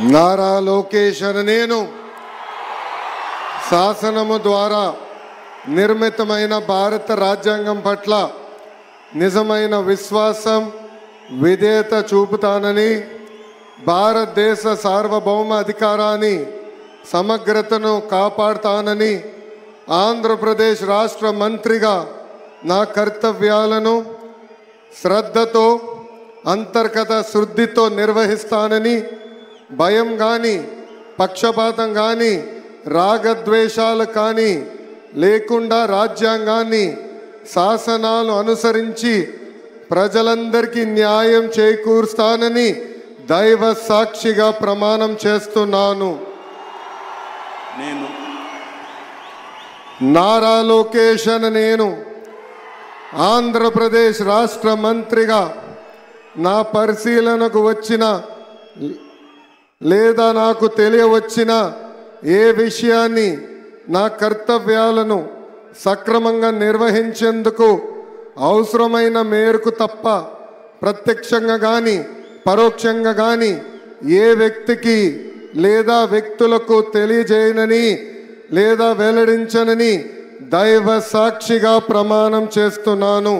నారా లోకేష్ అనే నేను శాసనము ద్వారా నిర్మితమైన భారత రాజ్యాంగం పట్ల నిజమైన విశ్వాసం విధేయత చూపుతానని, భారతదేశ సార్వభౌమ అధికారాన్ని సమగ్రతను కాపాడుతానని, ఆంధ్రప్రదేశ్ రాష్ట్ర మంత్రిగా నా కర్తవ్యాలను శ్రద్ధతో అంతర్గత శుద్ధితో నిర్వహిస్తానని, భయం కానీ పక్షపాతం కానీ రాగద్వేషాలు కానీ లేకుండా రాజ్యాంగాన్ని శాసనాలు అనుసరించి ప్రజలందరికీ న్యాయం చేకూరుస్తానని దైవ సాక్షిగా ప్రమాణం చేస్తున్నాను. నారా లోకేష్ అనే నేను ఆంధ్రప్రదేశ్ రాష్ట్ర మంత్రిగా నా పరిశీలనకు వచ్చిన లేదా నాకు తెలియవచ్చిన ఏ విషయాన్ని నా కర్తవ్యాలను సక్రమంగా నిర్వహించేందుకు అవసరమైన మేరకు తప్ప ప్రత్యక్షంగా కానీ పరోక్షంగా కానీ ఏ వ్యక్తికి లేదా వ్యక్తులకు తెలియజేయనని లేదా వెల్లడించనని దైవ సాక్షిగా ప్రమాణం చేస్తున్నాను.